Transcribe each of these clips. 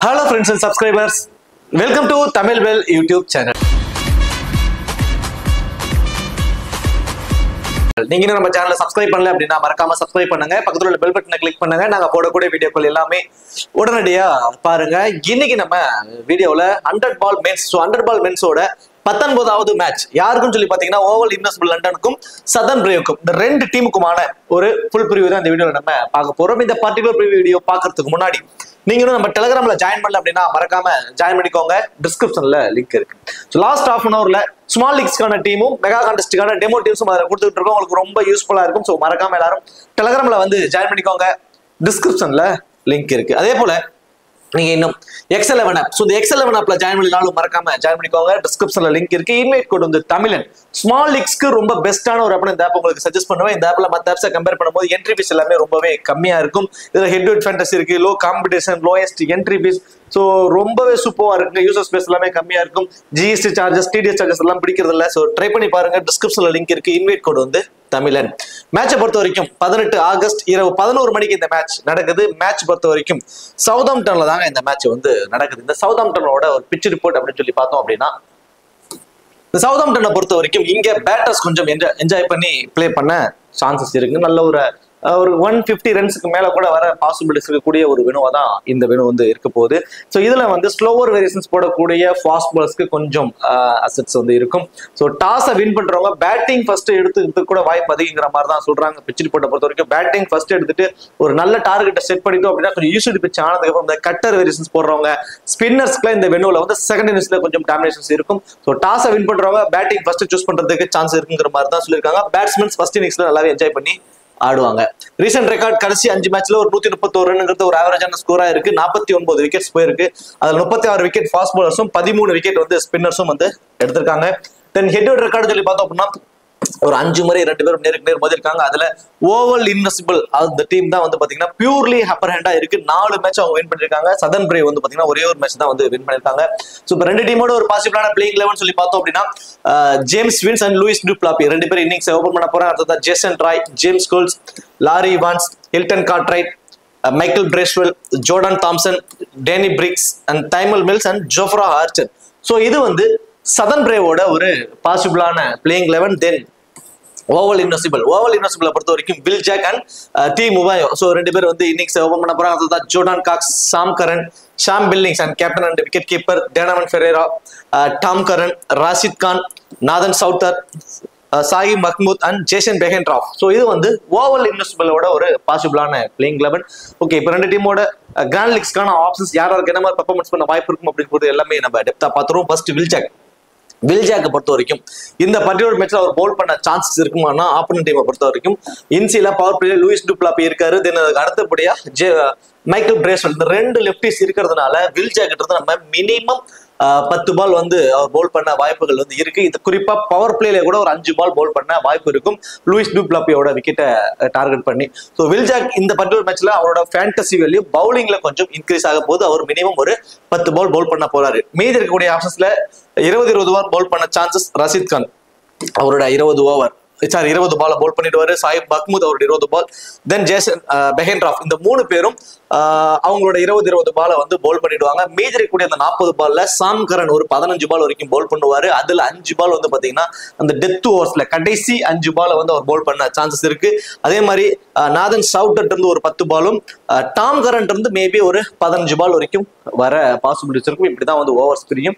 Hello friends and subscribers, welcome to Tamil Well YouTube channel. நீங்க நம்ம சேனலை subscribe பண்ணல அப்படின்னா மறக்காம சப்ஸ்கிரைப் பண்ணுங்க, பக்கத்துல உள்ள பெல் பட்டனை கிளிக் பண்ணுங்க. நாங்க போடக்கூடிய வீடியோக்கள் எல்லாமே உடனடியா பாருங்க. இன்னைக்கு நம்ம வீடியோல 100 பால் மென்ஸ் 100 பால் மென்ஸோட 19வது மேட்ச் யாருக்கும் சொல்லி பாத்தீங்கன்னா ஓவல் இன்வெஸ்ட்மென்ட் லண்டனுக்கும் சதர்ன் பிரேவுக்கும் இந்த ரெண்டு டீமுக்குமான ஒரு ஃபுல் ப்ரிவியூ தான் இந்த வீடியோல நம்ம பார்க்க போறோம். இந்த பர்டிகுலர் ப்ரிவியூ வீடியோ பார்க்கிறதுக்கு முன்னாடி நீங்களும் நம்ம டெலிகிராம்ல ஜாயின் பண்ணல அப்படின்னா மறக்காம ஜாயின் பண்ணிக்கோங்க. டிஸ்கிரிப்ஷன்ல லிங்க் இருக்கு. லாஸ்ட் ஹாஃப் அன் ஹவர்ல ஸ்மால் லீக்ஸ்க்கான டீமும் மெகா கான்டெஸ்டுக்கான டெமோ டீம்ஸும் அதில் கொடுத்துட்டு இருக்கோம். உங்களுக்கு ரொம்ப யூஸ்ஃபுல்லா இருக்கும். ஸோ மறக்காம எல்லாரும் டெலிகிராம்ல வந்து ஜாயின் பண்ணிக்கோங்க. டிஸ்கிரிப்ஷன்ல லிங்க் இருக்கு. அதே போல நீங்க இன்னும் X11 ஆப், இந்த X11 ஆப்ல ஜாயின் பண்ணினாலும் மறக்காம ஜாயின் பண்ணிக்கோங்க. டிஸ்கிரிப்ஷன்ல லிங்க் இருக்கு. இன்வைட் கோட் வந்து தமிழன். ஸ்மால் லீக்ஸ்க்கு ரொம்ப பெஸ்டான ஒரு ஆப். இந்த ஆப் உங்களுக்கு சஜஸ்ட் பண்ணுவேன். இந்த ஆப்ல மற்ற ஆப்ஸை கம்பேர் பண்ணும்போது என்ட்ரி ஃபீஸ் எல்லாமே ரொம்பவே கம்மியா இருக்கும். இதுல ஹெட் டு ஹெட் ஃபேண்டசி இருக்கு, low competition, lowest entry fees. So ரொம்பவே சூப்பரா இருக்கு. யூசர் ஸ்பேஸ் எல்லாமே கம்மியா இருக்கும். ஜிஎஸ்டி சார்ஜஸ், டிடிஎஸ் சார்ஜஸ் எல்லாம் பிடிக்கிறது இல்லை. ஸோ ட்ரை பண்ணி பாருங்க. டிஸ்கிரிப்ஷன்ல லிங்க் இருக்கு. இன்வைட் கோட் வந்து தமிழன். மேட்சை பொறுத்த வரைக்கும் 18 ஆகஸ்ட் இரவு 11 மணிக்கு இந்த மேட்ச் நடக்குது. மேட்ச் பொறுத்த வரைக்கும் சவுதாம்ப்டன்ல தாங்க இந்த மேட்ச் வந்து நடக்குது. இந்த சவுதாம்ப்டனோட ஒரு பிட்ச் ரிப்போர்ட் அப்படின்னு சொல்லி பார்த்தோம் அப்படின்னா, இந்த சவுதாம்ப்டனை பொறுத்த வரைக்கும் இங்க பேட்டர்ஸ் கொஞ்சம் என்ஜாய் பண்ணி பிளே பண்ண சான்சஸ் இருக்கு. நல்ல ஒரு 150 ரன்ஸுக்கு மேல கூட வர பாசிபிலிட்டிஸ் இருக்கக்கூடிய ஒரு வெனுவா தான் இந்த வெனு வந்து இருக்க போகுது. ஸோ இதுல வந்து ஸ்லோவர் வேரியேஷன்ஸ் போடக்கூடிய ஃபாஸ்ட் பாலர்ஸ்க்கு கொஞ்சம் அசெட்ஸ் வந்து இருக்கும். ஸோ டாஸை வின் பண்றவங்க பேட்டிங் ஃபர்ஸ்ட் எடுத்துக்கிட்டு கூட வாய்ப்பு அதிகங்கிற மாதிரி தான் சொல்றாங்க. பிச் ரிப்போர்ட்டை பொறுத்த வரைக்கும் பேட்டிங் ஃபர்ஸ்ட் எடுத்துட்டு ஒரு நல்ல டார்கெட்டை செட் பண்ணிட்டோம் அப்படின்னா கொஞ்சம் யூஸ்டு பிச் ஆனதுக்கு அப்புறம் இந்த கட்டர் வேரியேஷன்ஸ் போடுறவங்க ஸ்பின்னர்ஸ்க்குலாம் இந்த வெனுவில் வந்து செகண்ட் இன்னிங்ஸ்ல கொஞ்சம் டாமினேஷன்ஸ் இருக்கும். ஸோ டாஸை வின் பண்றவங்க பேட்டிங் ஃபர்ஸ்ட் சூஸ் பண்றதுக்கு சான்ஸ் இருக்குங்கிற மாதிரி தான் சொல்லியிருக்காங்க. பேட்ஸ்மேன்ஸ் ஃபர்ஸ்ட் இன்னிங்ஸ்ல நல்லாவே என்ஜாய் பண்ணி ஆடுவாங்க. ரீசெண்ட் ரெக்கார்ட் கடைசி 5 மேட்ச்ல ஒரு 131 ரன்ங்கிறது ஒரு ஆவரேஜான ஸ்கோரா இருக்கு. 49 விக்கெட்ஸ் போயிருக்கு. அதுல 36 விக்கெட் ஃபாஸ்ட் பாலர்ஸும் 13 விக்கெட் வந்து ஸ்பின்னர்ஸும் வந்து எடுத்திருக்காங்க. Then head to head record சொல்லி பார்த்தோம் அப்படின்னா ஒரு 5 முறை 2 பேரும் நேருக்கு நேர் மோதிருக்காங்க. அதுல ஓவல் இன்வெஸ்டிபிள் அந்த டீம் தான் வந்து பாத்தீங்கன்னா பியூர்லி அப்பர் ஹேண்டா இருக்கு. 4 மேட்ச் அவங்க வின் பண்ணிருக்காங்க. சதர்ன் பிரேவ் வந்து பாத்தீங்கன்னா ஒரே ஒரு மேட்ச் தான் வந்து வின் பண்ணிருக்காங்க. ஸோ இப்போ ரெண்டு டீமோட ஒரு பாசிபிளான பிளேயிங் லெவன் சொல்லி பார்த்தோம் அப்படின்னா James Vince and Lewis du Plooy 2 பேரும் இன்னிங்ஸ் ஓபன் பண்ண போறாங்க. அடுத்தது Jason Roy, James Coles, Laurie Evans, Hilton Cartwright, Michael Bracewell, Jordan Thompson, Danny Briggs and Tymal Mills and Jofra Archer. So இது வந்து சதர்ன் பிரேவோட ஒரு பாசிபிளான playing eleven. Then Oval Invincibles பொறுத்த வரைக்கும் வில் ஜாக் அண்ட் டி முவாயோ. ஸோ 2 பேர் வந்து இன்னிங்ஸ் ஓபன் பண்ண போறாங்க. அதுதான் Jordan Cox, Sam Curran, Sam Billings and captain and wicket keeper Donovan Ferreira, Tom Curran, Rashid Khan, Nathan Sowter, Saqib Mahmood and Jason Behrendorff. So இது வந்து ஓவல் இன்வெஸ்டிபிளோட ஒரு பாசிபிளான பிளேயிங் லெவன். ஓகே, இப்போ 2 டீமோட கிராண்ட் லீக்ஸ்க்கான ஆப்ஷன்ஸ் யாருக்கு என்ன மாதிரி பெர்ஃபார்மன்ஸ் பண்ண வாய்ப்பு இருக்கும் அப்படிங்கிறது எல்லாமே நம்ம டெப்தா பார்த்துருவோம். ஃபர்ஸ்ட் வில் ஜாக்கை பொறுத்த வரைக்கும் இந்த பர்டிகுலர் மேட்ச்ல அவர் போல் பண்ண சான்சஸ் இருக்குமானா ஆப்போனன்ட் டீமை பொறுத்த வரைக்கும் இன்சில பவர் பிளேயர் லூயிஸ் டுப்ளாப்பி இருக்காரு. தென் அடுத்தபடியா மைக்கேல் பிரேஸ்வெல், இந்த 2 லெப்டிஸ் இருக்கிறதுனால வில் ஜாக் நம்ம மினிமம் 10 பால் வந்து அவர் போல் பண்ண வாய்ப்புகள் வந்து இருக்கு. இது குறிப்பா பவர் பிளேல கூட ஒரு 5 பால் போல் பண்ண வாய்ப்பு இருக்கும் லூயிஸ் டுப்ளாப்பியோட விக்கெட்டை டார்கெட் பண்ணி. ஸோ வில் ஜாக் இந்த பர்டிகுலர் மேட்ச்ல அவரோட ஃபேண்டசி வேல்யூ பவுலிங்ல கொஞ்சம் இன்க்ரீஸ் ஆக போது. அவர் மினிமம் ஒரு 10 பால் போல் பண்ண போறாரு. மீதி இருக்கக்கூடிய ஆப்ஷன்ஸ்ல 20 ஓவர் போல் பண்ண சான்சஸ் ரஷித் கான் அவரோட 20 பால் போல் பண்ணிடுவாரு. சாயிப் மஹ்மூத் அவரோட 20 பால், தென் ஜேசன் பெஹன்ட்ராஃப், இந்த 3 பேரும் அவங்களோட 20 பாலை வந்து போல் பண்ணிடுவாங்க. மீதி இருக்கக்கூடிய அந்த 40 பால்ல சாம் கரன் ஒரு 15 பால் வரைக்கும் போல் பண்ணுவாரு. அதுல 5 பால் வந்து பாத்தீங்கன்னா அந்த டெத் ஓவர்ஸ்ல கடைசி 5 பாலை வந்து அவர் போல் பண்ண சான்சஸ் இருக்கு. அதே மாதிரி நாதன் சவுட்டர் இருந்து ஒரு 10 பாலும், டாம் கரன் இருந்து மேபி ஒரு 15 பால் வரைக்கும் வர பாசிபிலிட்டிஸ் இருக்கும். இப்படிதான் வந்து ஓவர்ஸ் பிரியும்.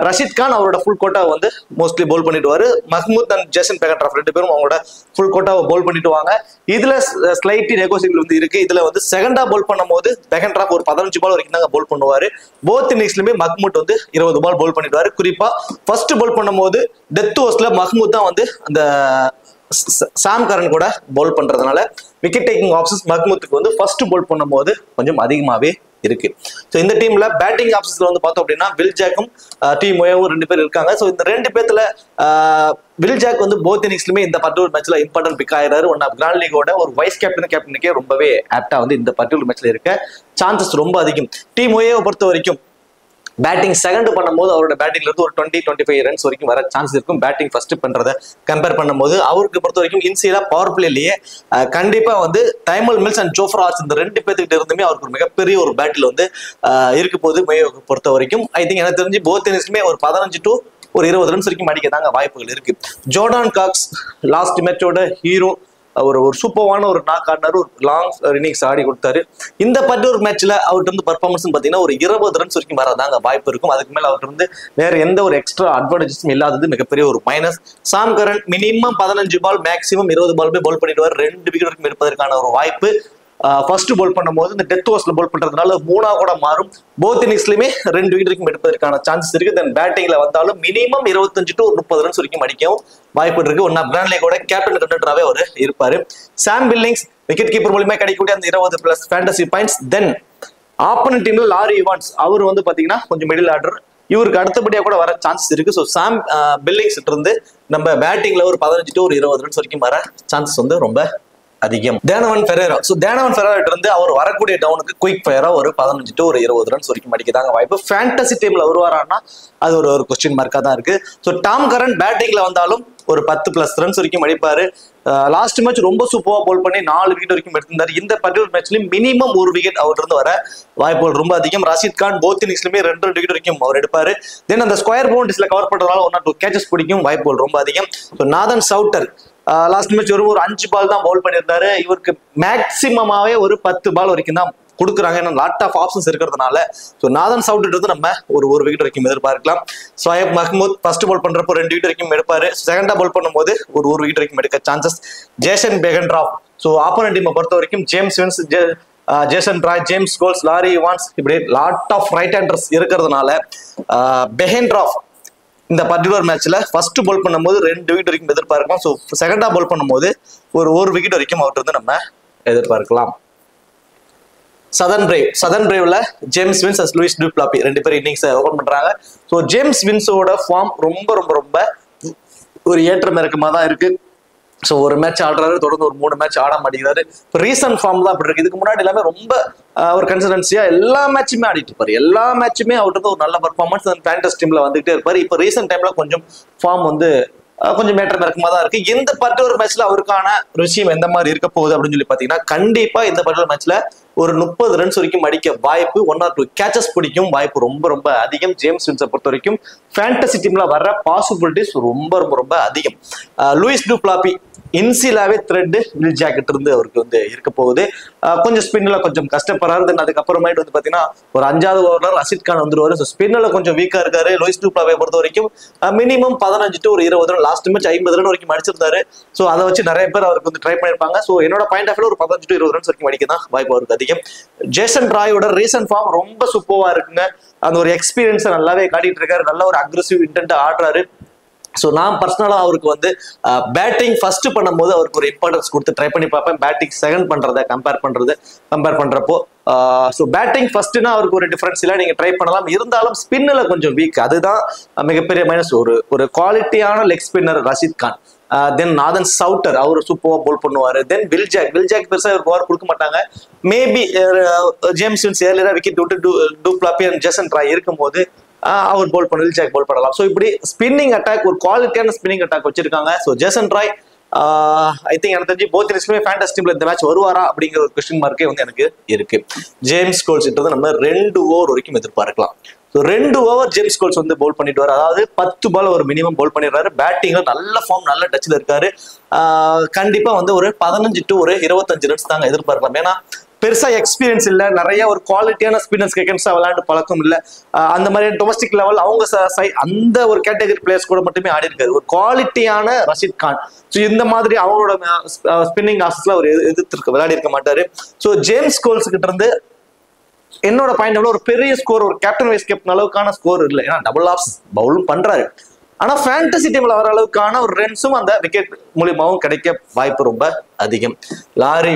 ரஷித் கான் அவரோட ஃபுல் கோட்டா வந்து மோஸ்ட்லி போல் பண்ணிடுவாரு. மஹ்மூத் அண்ட் ஜேசன் பெஹன்ட்ராஃப் 2 பேரும் அவங்களோட ஃபுல் கோட்டாவை போல் பண்ணிட்டு வாங்க. இதுல ஸ்லைட்லி நெகோசியபிள் வந்து இருக்கு. இதுல வந்து செகண்டா போல் பண்ணும்போது பெஹன்ட்ராஃப் ஒரு 15 பால் வரைக்கும் தாங்க போல் பண்ணுவாரு. போத் இன்னிங்ஸ்லயுமே மஹ்மூத் வந்து 20 பால் போல் பண்ணிடுவாரு. குறிப்பா ஃபர்ஸ்ட் போல் பண்ணும்போது டெத் ஓவர்ஸ்ல மஹ்மூத் தான் வந்து அந்த சாம் கரன் கூட போல் பண்றதுனால விக்கெட் டேக்கிங் ஆப்ஷன்ஸ் மஹ்மூத்துக்கு வந்து ஃபர்ஸ்ட் போல் பண்ணும்போது கொஞ்சம் அதிகமாவே இருக்கு. ஸோ இந்த டீம்ல பேட்டிங் ஆப்ஷன்ஸ்ல வந்து பார்த்தோம் அப்படின்னா வில் ஜாக்கும் டி முவாயோவும் 2 பேர் இருக்காங்க. ஸோ இந்த 2 பேர்த்துல வில் ஜாக் வந்து போத் இன்னிங்ஸ்லுமே இந்த பர்டிகுலர் மேட்ச்ல இம்பார்ட்டன்ட் பிக் ஆயிராரு. ஒன் ஆஃப் கிராண்ட் லீகோட ஒரு வைஸ் கேப்டனுக்கே ரொம்பவே ஆப்டா வந்து இந்த பர்டிகுலர் மேட்ச்ல இருக்க சான்சஸ் ரொம்ப அதிகம். டி முவாயோவை பொறுத்த வரைக்கும் பேட்டிங் செகண்ட் பண்ணும்போது அவரோட பேட்டிங்ல இருந்து ஒரு 20-25 ரன்ஸ் வரைக்கும் வர சான்ஸ் இருக்கும். பேட்டிங் ஃபர்ஸ்ட் பண்றதை கம்பேர் பண்ணும்போது அவருக்கு பொறுத்த வரைக்கும் இன்சியலா பவர் பிளேலயே கண்டிப்பா வந்து டைமல் மில்ஸ் அண்ட் ஜோஃப்ரா ஆர்ச் இந்த ரெண்டு பேர்த்துக்கிட்ட இருந்துமே அவருக்கு ஒரு மிகப்பெரிய ஒரு பேட்டில் வந்து இருக்க போது மேயோக்கு பொறுத்த வரைக்கும். ஐ திங்க் எனக்கு தெரிஞ்சு போத் இன்னிங்ஸ்லுமே ஒரு 15 to ஒரு 20 ரன்ஸ் வரைக்கும் அடிக்க தாங்க வாய்ப்புகள் இருக்கு. ஜோர்டான் காக்ஸ் லாஸ்ட் மேட்சோட ஹீரோ, ஒரு சூப்பரான ஒரு நாக் ஆடினாரு, ஒரு லாங் இன்னிங்ஸ் ஆடி கொடுத்தாரு. இந்த பர்டிகுலர் மேட்ச்ல அவர்கிட்ட இருந்து பர்ஃபார்மன்ஸ் பாத்தீங்கன்னா ஒரு 20 ரன்ஸ் வரைக்கும் வரதாங்க வாய்ப்பு இருக்கும். அதுக்கு மேல அவர்கிட்ட இருந்து வேற எந்த ஒரு எக்ஸ்ட்ரா அட்வான்டேஜஸும் இல்லாதது மிகப்பெரிய ஒரு மைனஸ். சாம் கரன் மினிமம் 15 பால் மேக்ஸிமம் 20 பாலுமே பால் பண்ணிடுவார். 2 விக்கெட் வரைக்கும் எடுப்பதற்கான ஒரு வாய்ப்பு. ஃபர்ஸ்ட் பால் பண்ணும்போது இந்த டெத் ஓவர்ஸ்ல பால் பண்றதுனால 3 கூட மாறும். போத் இன்னிங்ஸ்லயுமே 2 விக்கெட் வரைக்கும் எடுப்பதற்கான சான்சஸ் இருக்கு. தென் பேட்டிங்ல வந்தாலும் மினிமம் 25 to 30 ரன்ஸ் வரைக்கும் அடிக்கவும் வாய்ப்பு இருக்கு. ஒன்னா பிராண்ட்லே கூட கேப்டன் கண்டெண்டராகவே அவர் இருப்பாரு. சாம் பில்லிங்ஸ் விக்கெட் கீப்பர் மூலமா கிடைக்கக்கூடிய அந்த 20+ ஃபேண்டசி பாயிண்ட்ஸ். தென் ஆப்போனன்ட் டீம்ல லாரி இவான்ஸ், அவர் வந்து பாத்தீங்கன்னா கொஞ்சம் மிடில் ஆர்டர், இவருக்கு அடுத்தபடியா கூட வர சான்சஸ் இருக்கு. ஸோ சாம் பில்லிங்ஸ் இருந்து நம்ம பேட்டிங்ல ஒரு 15 to 20 ரன்ஸ் வரைக்கும் வர சான்சஸ் வந்து ரொம்ப அதிகம். தேனவன் ஃபெரேரா, ஸோ தேனவன் ஃபெரேரா இருந்து அவர் வரக்கூடிய டவுனுக்கு குயிக் ஃபயரா ஒரு 15 to 20 ரன்ஸ் வரைக்கும் அடிக்கதாங்க வாய்ப்பு. ஃபேண்டசி டீம்ல வருவாரான்னா அது ஒரு கொஸ்டின் மார்க்கா தான் இருக்கு. ஸோ டாம் கரன் பேட்டிங்ல வந்தாலும் ஒரு 10+ ரன்ஸ் வரைக்கும் அடிப்பாரு. லாஸ்ட் மேட்ச் ரொம்ப சூப்பரா போல் பண்ணி 4 விக்கெட் வரைக்கும் எடுத்திருந்தாரு. இந்த பர்டிகுலர் மேட்ச்லயும் மினிமம் 1 விக்கெட் அவர்கிட்ட இருந்து வர வாய்ப்புகள் ரொம்ப அதிகம். ரஷீத் கான் போத் இன்னிங்ஸ்லுமே 2 விக்கெட் வரைக்கும் அவர் எடுப்பாரு. தென் அந்த ஸ்கொயர் பவுண்டரிஸ்ல கவர் பண்றதுனால 1 or 2 கேச்சஸ் பிடிக்கும் வாய்ப்புகள் ரொம்ப அதிகம். ஸோ நாதன் சவுட்டர் லாஸ்ட் மேட்ச் ஒரு 5 பால் தான் பவுல் பண்ணியிருந்தாரு. இவருக்கு மேக்சிமமாவே ஒரு 10 பால் வரைக்கும் தான் கொடுக்குறாங்க. ஏன்னா லாட் ஆஃப் ஆப்ஷன்ஸ் இருக்கிறதுனால. ஸோ நாதன் சவுட் இருந்து நம்ம ஒரு விக்கெட் வரைக்கும் எதிர்பார்க்கலாம். சோயப் மஹ்மூத் ஃபர்ஸ்ட் பால் பண்றப்போ 2 விக்கெட் வரைக்கும் எடுப்பாரு. செகண்டா பால் பண்ணும்போது ஒரு விக்கெட் வரைக்கும் எடுக்க சான்சஸ். ஜேசன் பெஹன்ராஃப், ஸோ ஆப்போனன்ட் டீமை பொறுத்த வரைக்கும் James wins, Jason Roy, James Coles, lorry Evans, இப்படி லாட் ஆஃப் ரைட் ஹேண்டர்ஸ் இருக்கிறதுனால பெஹன்ராஃப் இந்த பர்டிகுலர் மேட்ச்ல ஃபர்ஸ்ட் பால் பண்ணும்போது 2 விக்கெட் வரைக்கும் எதிர்பார்க்கலாம். ஸோ செகண்டா பால் பண்ணும்போது ஒரு விக்கெட் வரைக்கும் அவர்கிட்ட இருந்து நம்ம எதிர்பார்க்கலாம். சதர்ன் பிரேவ்ல James Vince as Lewis du Plooy 2 பேர் இன்னிங்ஸ் ஓபன் பண்றாங்க. ஸோ ஜேம்ஸ் வின்ஸோட ஃபார்ம் ரொம்ப ரொம்ப ரொம்ப ஒரு ஏற்றம் இறக்கமா தான் இருக்கு. ஸோ ஒரு மேட்ச் ஆடுறாரு, தொடர்ந்து ஒரு 3 மேட்ச் ஆட மாட்டேங்கிறாரு. இப்போ ரீசன்ட் ஃபார்ம் தான் அப்படி இருக்கு. இதுக்கு முன்னாடி எல்லாமே ரொம்ப ஒரு கன்சிஸ்டன்சியா எல்லா மேட்சுமே ஆடிட்டு இருப்பாரு. எல்லா மேட்சுமே அவர்கிட்ட ஒரு நல்ல பர்ஃபார்மன்ஸ் ஃபேண்டசி டீம்ல வந்துகிட்டே இருப்பாரு. இப்போ ரீசெண்ட் டைம்ல கொஞ்சம் ஃபார்ம் வந்து கொஞ்சம் மேட்டர் இறக்கமா தான் இருக்கு. எந்த பர்டிகுலர் மேட்ச்ல அவருக்கான விஷயம் எந்த மாதிரி இருக்க போகுது அப்படின்னு சொல்லி பாத்தீங்கன்னா, கண்டிப்பா இந்த பர்டிகுலர் மேட்ச்ல ஒரு 30 ரன்ஸ் வரைக்கும் அடிக்க வாய்ப்பு, 1 or 2 கேச்சஸ் பிடிக்கும் வாய்ப்பு ரொம்ப ரொம்ப அதிகம். ஜேம்ஸ் வின்ஸை பொறுத்த வரைக்கும் ஃபேண்டசி டீம்ல வர்ற பாசிபிலிட்டிஸ் ரொம்ப ரொம்ப ரொம்ப அதிகம். லூயிஸ் டுப்ளாப்பி இன்சிலாவே த்ரெட் வில் ஜாக்கெட் இருந்து அவருக்கு வந்து இருக்க போகுது. கொஞ்சம் ஸ்பின்ல கொஞ்சம் கஷ்டப்படுறாரு. தென் அதுக்கப்புறமேட்டு வந்து பாத்தீங்கன்னா ஒரு 5வது ஓவர்ல ரஷீத் கான் வந்துருவாரு. ஸோ ஸ்பின்ல கொஞ்சம் வீக்கா இருக்காரு. லூயிஸ் டுப்ளாப்பை பொறுத்த வரைக்கும் minimum 15 to 20 run, last match 50 run வரைக்கும் அடிச்சிருந்தாரு. ஸோ அதை வச்சு நிறைய பேர் அவருக்கு வந்து ட்ரை பண்ணிருப்பாங்க. ஸோ என்னோட பாயிண்ட் ஆஃப் ஒரு 15 to 20 ரன்ஸ் வரைக்கும் அடிக்க தான் வாய்ப்பு அவருக்கு அதிகம். ஜேசன் ராயோட ரீசன்ட் ஃபார்ம் ரொம்ப சூப்பரா இருக்குங்க. அந்த ஒரு எக்ஸ்பீரியன்ஸை நல்லாவே காட்டிட்டு இருக்காரு. நல்ல ஒரு அக்ரெசிவ் இன்டென்ட் ஆடுறாரு. ஸோ நான் பர்சனலா அவருக்கு வந்து பேட்டிங் ஃபர்ஸ்ட் பண்ணும்போது அவருக்கு ஒரு இம்பார்ட்டன்ஸ் கொடுத்து ட்ரை பண்ணி பார்ப்பேன். பேட்டிங் செகண்ட் கம்பேர் பண்றப்போ ஸோ பேட்டிங் ஃபர்ஸ்ட்னா அவருக்கு ஒரு டிஃபரன்ஸ் இல்லை, நீங்க ட்ரை பண்ணலாம். இருந்தாலும் ஸ்பின்ல கொஞ்சம் வீக், அதுதான் மிகப்பெரிய மைனஸ். ஒரு குவாலிட்டியான லெக் ஸ்பின்னர் ரஷீத் கான். தென் நாதன் சவுட்டர் அவர் சூப்பரா போல் பண்ணுவாரு. தென் வில் ஜாக் பெருசா இவருக்கு ஓவர் கொடுக்க மாட்டாங்க. மேபி ஜேம்ஸ் வின்ஸ் ஏர்லியரா விக்கெட் விட்டு டுப்ளாப்பி அண்ட் ஜேசன் ராய் இருக்கும்போது அவர் போல் பண்ண வில் ஜாக் போல் பண்ணலாம். ஸோ இப்படி ஸ்பின்னிங் அட்டாக், ஒரு குவாலிட்டியான ஸ்பின்னிங் அட்டாக் வச்சிருக்காங்க. So Jason Roy I think எனக்கு தெரிஞ்சு போத் இன்னிங்ஸ்லுமே ஃபேண்டசி டீம்ல இந்த மேட்ச் வருவாரா அப்படிங்கிற ஒரு கொஸ்டின் மார்க்கே வந்து எனக்கு இருக்கு. ஜேம்ஸ் கோல்ஸ் நம்ம 2 ஓவர் வரைக்கும் எதிர்பார்க்கலாம். ஸோ 2 ஓவர் ஜேம்ஸ் கோல்ஸ் வந்து பவுல் பண்ணிட்டு வர, அதாவது 10 பால் ஒரு மினிமம் பவுல் பண்ணிடுறாரு. பேட்டிங்ல நல்ல ஃபார்ம், நல்ல டச்ல இருக்காரு. கண்டிப்பா வந்து ஒரு 15 to 25 ரன்ஸ் தாங்க எதிர்பார்க்கலாம். ஏன்னா பெருசா எக்ஸ்பீரியன்ஸ் இல்ல, நிறைய ஒரு குவாலிட்டியான ஸ்பின்னர்ஸ் அகேன்ஸ்டா விளையாண்டு பழக்கம் இல்ல. அந்த மாதிரி டொமஸ்டிக் லெவல் அவங்க அந்த ஒரு கேட்டகரி பிளேயர்ஸ் கூட மட்டுமே ஆடி இருக்காரு. ஒரு குவாலிட்டியான ரஷீத் கான். ஸோ இந்த மாதிரி அவங்களோட ஸ்பின்னிங் ஆசஸ்ல அவர் எதிர்த்து விளையாடி இருக்க மாட்டாரு. ஸோ ஜேம்ஸ் கோல்ஸ் கிட்ட இருந்து என்னோட பாயிண்ட் ஒரு பெரிய ஸ்கோர், ஒரு கேப்டன் வைஸ் கேப்டன் அளவுக்கான ஸ்கோர் இல்லை. ஏன்னா டபுள் ஆஃப்ஸ் பவுலும் பண்றாரு. ஆனா ஃபேண்டசி டீம்ல வர அளவுக்கான ஒரு ரன்ஸும் அந்த விக்கெட் மூலியமாவும் கிடைக்க வாய்ப்பு ரொம்ப அதிகம். லாரி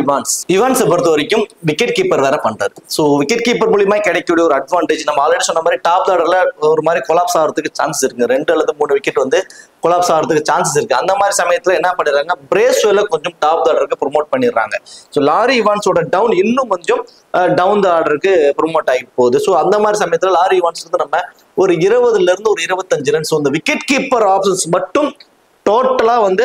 இவான்ஸை பொறுத்த வரைக்கும் விக்கெட் கீப்பர் வேற பண்றாரு. ஸோ விக்கெட் கீப்பர் மூலியமா கிடைக்கக்கூடிய ஒரு அட்வான்டேஜ், நம்ம ஆல்ரெடி சொன்ன மாதிரி டாப் ஆர்டர்ல ஒரு மாதிரி கொலாப்ஸ் ஆகிறதுக்கு சான்ஸ் இருக்கு. 2 அல்லது 3 விக்கெட் வந்து கொலாப்ஸ் ஆகிறதுக்கு சான்சஸ் இருக்கு. அந்த மாதிரி சமயத்துல என்ன பண்ணிடுறாங்க, பிரேஸ்வெல்ல கொஞ்சம் டாப் ஆர்டருக்கு ப்ரொமோட் பண்ணிடுறாங்க. ஸோ லாரி இவான்ஸோட டவுன் இன்னும் கொஞ்சம் டவுன் த ஆர்டருக்கு ப்ரொமோட் ஆகிட்டு போகுது. ஸோ அந்த மாதிரி சமயத்துல லாரி இவான்ஸ் வந்து நம்ம ஒரு 20ல இருந்து ஒரு 25 ரன்ஸ் இந்த விக்கெட் கீப்பர் ஆப்ஷன்ஸ் மட்டும் டோட்டலா வந்து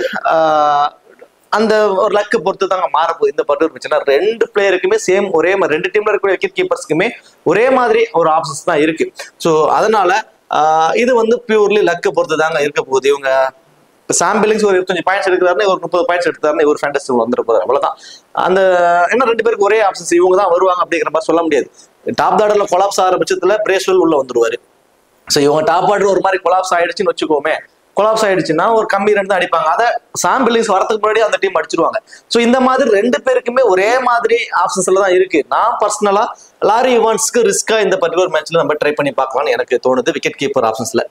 அந்த ஒரு லக்கு பொறுத்து தாங்க மாறப்போகுது. இந்த பர்டிகுலர் பிரச்சனை 2 பிளேயருக்குமே சேம் ஒரே மாதிரி, 2 டீம்ல இருக்கிற விக்கெட் கீப்பர்ஸ்க்குமே ஒரே மாதிரி ஒரு ஆப்ஷன்ஸ் தான் இருக்கு. ஸோ அதனால இது வந்து பியூர்லி லக்கு பொறுத்து தாங்க இருக்க போகுது. இவங்க சாம் பில்லிங்ஸ் ஒரு 25 பாயிண்ட்ஸ் எடுக்கிறாருன்னு ஒரு 30 பாயிண்ட்ஸ் எடுத்தாருன்னு ஒரு ஃபேண்டஸ்டி வந்துட்டு போறாரு, அவ்வளவுதான். அந்த என்ன 2 பேருக்கு ஒரே ஆப்ஷன்ஸ், இவங்க தான் வருவாங்க அப்படிங்கிற மாதிரி சொல்ல முடியாது. டாப் ஆர்டர்ல கொலாப்ஸ் ஆகிற பட்சத்துல பிரேஸ்வெல் உள்ள வந்துருவாரு. ஸோ இவங்க டாப் ஆர்டர் ஒரு மாதிரி கொலாப்ஸ் ஆயிடுச்சுன்னு வச்சுக்கோமே, கொலாப்ஸ் ஆயிடுச்சுன்னா ஒரு கம்மி ரன் தான் அடிப்பாங்க. அதை சாம் பில்லிங்ஸ் வரதுக்கு முன்னாடி அந்த டீம் அடிச்சிருவாங்க. ஸோ இந்த மாதிரி 2 பேருக்குமே ஒரே மாதிரி ஆப்ஷன்ஸ்ல தான் இருக்கு. நான் பர்சனலா லாரி இவான்ஸ்க்கு ரிஸ்கா இந்த பர்டிகுலர் மேட்ச்ல நம்ம ட்ரை பண்ணி பார்க்கலாம்னு எனக்கு தோணுது. விக்கெட் கீப்பர் ஆப்ஷன்ஸ்ல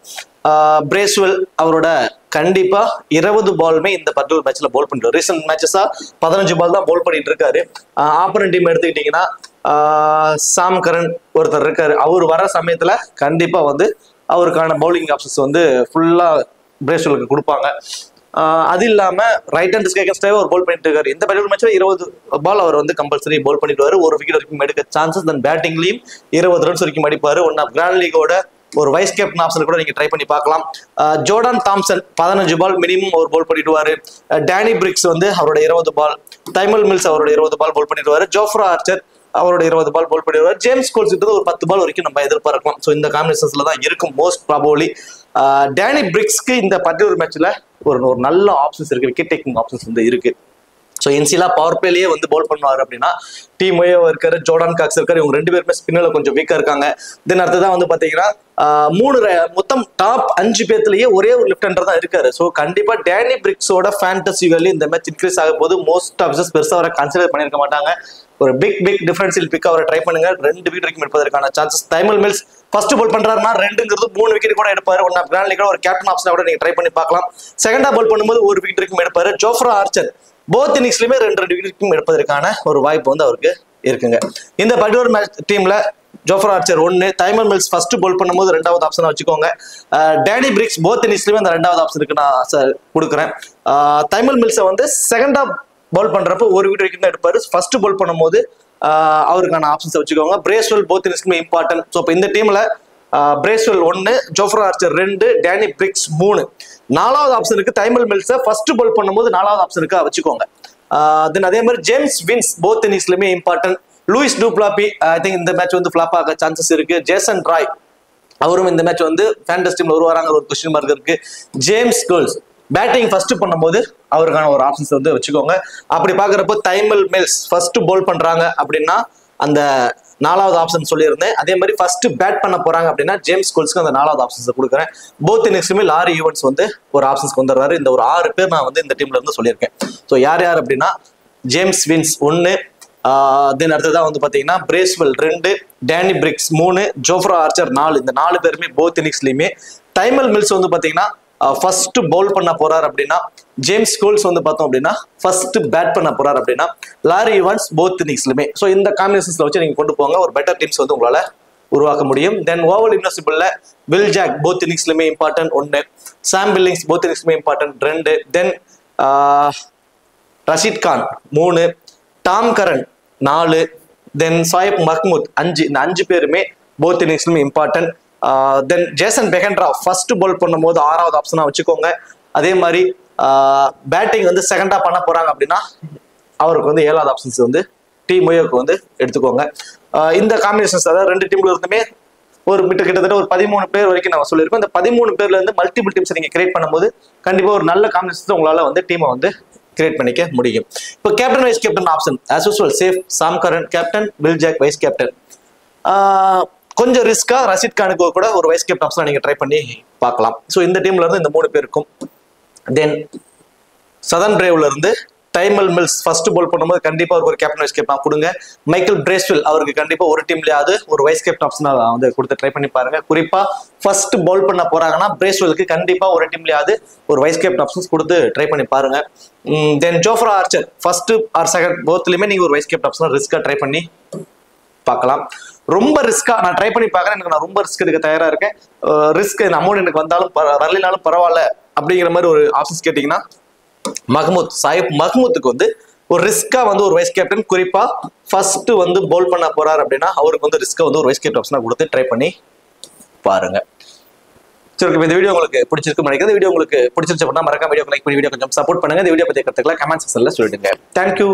பிரேஸ்வெல் அவரோட கண்டிப்பா 20 பாலுமே இந்த பர்டிகுலர் மேட்ச்ல போல் பண்ணிட்டு, ரீசெண்ட் மேட்சஸா 15 பால் தான் போல் பண்ணிட்டு இருக்காரு. ஆப்பரன் டீம் எடுத்துக்கிட்டீங்கன்னா சாம் கரன் ஒருத்தர் இருக்காரு. அவர் வர சமயத்துல கண்டிப்பா வந்து அவருக்கான பவுலிங் ஆப்ஷன்ஸ் வந்து ஃபுல்லா பிரேஸ்வெலுக்கு கொடுப்பாங்க. அது இல்லாம ரைட் ஹேண்ட் அகேன்ஸ்டாவே ஒரு போல் பண்ணிட்டு இருக்காரு. இந்த பர்டிகுலர் மேட்ச்ல 20 பால் அவர் வந்து கம்பல்சரி போல் பண்ணிட்டு வரு. ஒரு விக்கெட் வரைக்கும் எடுக்க சான்சஸ், தென் பேட்டிங்லயும் 20 ரன்ஸ் வரைக்கும் அடிப்பாரு. ஒன் ஆஃப் கிராண்ட் லீகோட ஒரு வைஸ் கேப்டன் ஆப்ஷன் கூட நீங்க ட்ரை பண்ணி பார்க்கலாம். ஜோர்டான் தாம்சன் 15 பால் மினிமம் அவர் போல் பண்ணிடுவாரு. டேனி பிரிக்ஸ் வந்து அவரோட 20 பால், டைமல் மில்ஸ் அவரோட 20 பால் போல் பண்ணிடுவாரு. ஜோஃப்ரா ஆர்ச்சர் அவரோட 20 பால் போல் பண்ணிடுவார். ஜேம்ஸ் கோல்ஸ் ஒரு 10 பால் வரைக்கும் நம்ம எதிர்பார்க்கலாம். ஸோ இந்த காம்பினேஷன்ஸ்ல தான் இருக்கும் மோஸ்ட் ப்ராபபிலி. டேனி பிரிக்ஸ்க்கு இந்த பர்டிகுலர் மேட்ச்ல ஒரு நல்ல ஆப்ஷன்ஸ் இருக்கு, விக்கெட் டேக்கிங் ஆப்ஷன்ஸ் வந்து இருக்கு. ஸோ இன்சிலா பவர் பிளேலேயே வந்து போல் பண்ணுவார் அப்படின்னா டீம் ஓயோ இருக்காரு, ஜோர்டான் காக்ஸ் இருக்காரு. இவங்க 2 பேருமே ஸ்பின்னர்ல கொஞ்சம் வீக்கா இருக்காங்க. தென் அடுத்ததான் வந்து பாத்தீங்கன்னா மொத்தம் டாப் 5 பேர்லயே ஒரே ஒரு லெஃப்ட் ஹேண்டர் தான் இருக்காரு. ஸோ கண்டிப்பா டேனி பிரிக்ஸோட ஃபேண்டசி வேல்யூ இந்த மேட்ச் இன்க்ரீஸ் ஆக போது. மோஸ்ட் ஆஃபீஸர்ஸ் பெருசா அவரை கன்சிடர் பண்ணிருக்க மாட்டாங்க. ஒரு பிக் டிஃபரன்ஷியல் பிக் அவரை ட்ரை பண்ணுங்க. 2 விக்கெட் வரைக்கும் எடுப்பதற்கான சான்சஸ். டைமல் மில்ஸ் ஃபர்ஸ்ட் போல் பண்றாருன்னா 2ங்கிறது 3 விக்கெட் கூட எடுப்பாரு. ஒன் ஆஃப் கிராண்ட் லீக்ல ஒரு கேப்டன் ஆப்ஷன் கூட நீங்க ட்ரை பண்ணி பார்க்கலாம். செகண்டா போல் பண்ணும்போது 1 விக்கெட் வரைக்கும் எடுப்பாரு. ஜோஃப்ரா ஆர்ச்சர் போத் இன்னிங்ஸ்லயுமே 2 விக்கெட் வரைக்கும் எடுப்பதற்கான ஒரு வாய்ப்பு வந்து அவருக்கு இருக்குங்க. இந்த பர்டிகுலர் மேட்ச் டீம்ல Jofra Archer 1, Tymal Mills first bowl பண்ணும்போது 2வது ஆப்ஷனா வச்சுக்கோங்க. டேனி பிரிக்ஸ் போத் இன்னிங்ஸ்லயுமே அந்த 2வது ஆப்ஷனுக்கு நான் கொடுக்குறேன். டைமல் மில்ஸை வந்து செகண்டா பவுல் பண்றப்ப 1 விக்கெட் வரைக்கும் தான் எடுப்பாரு. ஃபர்ஸ்ட் பவுல் பண்ணும்போது அவருக்கான ஆப்ஷன்ஸ் வச்சுக்கோங்க. பிரேஸ்வெல் போத் இன்னிங்ஸ்க்குமே இம்பார்ட்டன்ட். ஸோ இப்போ இந்த டீம்ல Bracewell 1, Jofra Archer 2, Danny Briggs 3. 4வது ஆப்ஷனுக்கு டைமல் மில்ஸை ஃபர்ஸ்ட் பவுல் பண்ணும்போது 4வது ஆப்ஷனுக்கு வச்சுக்கோங்க. தென் அதே மாதிரி ஜேம்ஸ் வின்ஸ் போத் இன்னிங்ஸ்லயுமே important. Lewis du Plooy I think இந்த மேட்ச் வந்து ஃபிளாப் ஆக சான்சஸ் இருக்கு. ஜேசன் ராய் அவரும் இந்த மேட்ச் வந்து ஃபேண்டஸ் டீம்ல வருவாராங்க ஒரு கொஸ்டின் மார்க் இருக்கு. ஜேம்ஸ் கோல்ஸ் பேட்டிங் ஃபர்ஸ்ட் பண்ணும்போது அவருக்கான ஒரு ஆப்ஷன்ஸ் வந்து வச்சுக்கோங்க. அப்படி பாக்குறப்போ டைமல் மில்ஸ் ஃபர்ஸ்ட் போல் பண்றாங்க அப்படின்னா அந்த 4வது ஆப்ஷன் சொல்லியிருந்தேன். அதே மாதிரி ஃபர்ஸ்ட் பேட் பண்ண போறாங்க அப்படின்னா ஜேம்ஸ் கோல்ஸ்க்கு அந்த 4வது ஆப்ஷன்ஸ் கொடுக்குறேன். போத் இன்னிங்ஸ்லுமே லாரி ஈவன்ஸ் வந்து ஒரு ஆப்ஷன்ஸ்க்கு வந்துடுறாரு. இந்த ஒரு 6 பேர் நான் வந்து இந்த டீம்ல இருந்து சொல்லியிருக்கேன். ஸோ யார் அப்படின்னா ஜேம்ஸ் வின்ஸ் 1, தென் அடுத்ததான் வந்து பாத்தீங்கன்னா Bracewell 2, Danny Briggs 3, Jofra Archer 4. இந்த 4 பேருமே போத் இன்னிங்ஸ்லயுமே. டைமல் மில்ஸ் வந்து பாத்தீங்கன்னா ஃபர்ஸ்ட் பவுல் பண்ண போறாரு அப்படின்னா, ஜேம்ஸ் கோல்ஸ் வந்து பார்த்தோம் அப்படின்னா ஃபர்ஸ்ட் பேட் பண்ண போறாரு அப்படின்னா, லாரி ஈவன்ஸ் போத் இன்னிங்ஸ்லுமே. ஸோ இந்த காம்பினேஷன்ஸ்ல வச்சு நீங்க கொண்டு போங்க, ஒரு பெட்டர் டீம்ஸ் வந்து உங்களால உருவாக்க முடியும். தென் ஓவல் இன்வெஸ்டிபிள்ல வில் ஜாக் போத் இன்னிங்ஸ்லுமே இம்பார்ட்டன்ட் 1, சாம் பில்லிங்ஸ் போத் இன்னிங்ஸ்லுமே important 2, then Rashid Khan 3, Tom Curran 4, then Saqib Mahmood 5. இந்த 5 பேருமே போத் இன்னிங்ஸ்லுமே important. Then Jason Behrendorff first bowl பண்ணும்போது 6வது ஆப்ஷனா வச்சுக்கோங்க. அதே மாதிரி பேட்டிங் வந்து செகண்டா பண்ண போறாங்க அப்படின்னா அவருக்கு வந்து 7வது ஆப்ஷன்ஸ் வந்து டீம் ஓயோக்கு வந்து எடுத்துக்கோங்க. இந்த காம்பினேஷன்ஸ் அதாவது 2 டீம்ல இருந்துமே ஒரு கிட்டத்தட்ட ஒரு 13 பேர் வரைக்கும் நம்ம சொல்லியிருக்கோம். இந்த 13 பேர்ல இருந்து மல்டிபிள் டீம்ஸ் நீங்க கிரியேட் பண்ணும்போது கண்டிப்பா ஒரு நல்ல காம்பினேஷன் உங்களால வந்து டீமை வந்து கிரியேட் பண்ணிக்க முடியும். இப்போ captain vice captain option as usual safe Sam Curran captain, Will Jacks vice captain. கொஞ்சம் ரிஸ்கா ரஷீத் கானுக்கு கூட ஒரு வைஸ் கேப்டன் ஆப்ஷன் நீங்க ட்ரை பண்ணி பார்க்கலாம். ஸோ இந்த டீம்ல இருந்து இந்த 3 பேருக்கும். தென் சதன் பிரேவ்ல இருந்து டைமல் மில்ஸ் ஃபர்ஸ்ட் பால் பண்ணும்போது கண்டிப்பா அவருக்கு ஒரு கேப்டன் வைஸ் கேப்டன் கொடுங்க. மைக்கேல் பிரேஸ்வெல் அவருக்கு கண்டிப்பா ஒரு டீம்லயாவது ஒரு வைஸ் கேப்டன் ஆப்ஷன் வந்து கொடுத்து ட்ரை பண்ணி பாருங்க. குறிப்பா ஃபர்ஸ்ட் பால் பண்ண போறாங்கன்னா பிரேஸ்வெலுக்கு கண்டிப்பா ஒரு டீம்லயாவது ஒரு வைஸ் கேப்டன் ஆப்ஷன்ஸ் கொடுத்து ட்ரை பண்ணி பாருங்க. Then Jofra Archer first or second போத்லயுமே நீங்க ஒரு வைஸ் கேப்டன் ஆப்ஷன் ரிஸ்கா ட்ரை பண்ணி பார்க்கலாம். ரொம்ப ரிஸ்கா நான் ட்ரை பண்ணி பார்க்கறேன், எனக்கு நான் ரொம்ப ரிஸ்க் எடுக்க தயாரா இருக்கேன், ரிஸ்க் அமௌண்ட் எனக்கு வந்தாலும் வரலினாலும் பரவாயில்ல அப்படிங்கிற மாதிரி ஒரு ஆப்ஷன்ஸ் கேட்டீங்கன்னா மஹ்மூத் சாயிப் மஹ்மூத்துக்கு வந்து ஒரு ரிஸ்கா வந்து ஒரு வைஸ் கேப்டன் குறிப்பா ஃபர்ஸ்ட் வந்து பவுல் பண்ண போறாரு அப்படின்னா அவருக்கு வந்து ரிஸ்கா வந்து ஒரு வைஸ் கேப்டன் ஆப்ஷனா கொடுத்து ட்ரை பண்ணி பாருங்க. சரி, இந்த வீடியோ உங்களுக்கு பிடிச்சிருக்கு நினைக்கிறேன். வீடியோ உங்களுக்கு பிடிச்சிருச்சு அப்படின்னா மறக்காம வீடியோ லைக் பண்ணி வீடியோ கொஞ்சம் சப்போர்ட் பண்ணுங்க. இந்த வீடியோ பத்தி கருத்துக்களை கமெண்ட் செக்ஷன்ல சொல்லிடுங்க. தேங்க்யூ.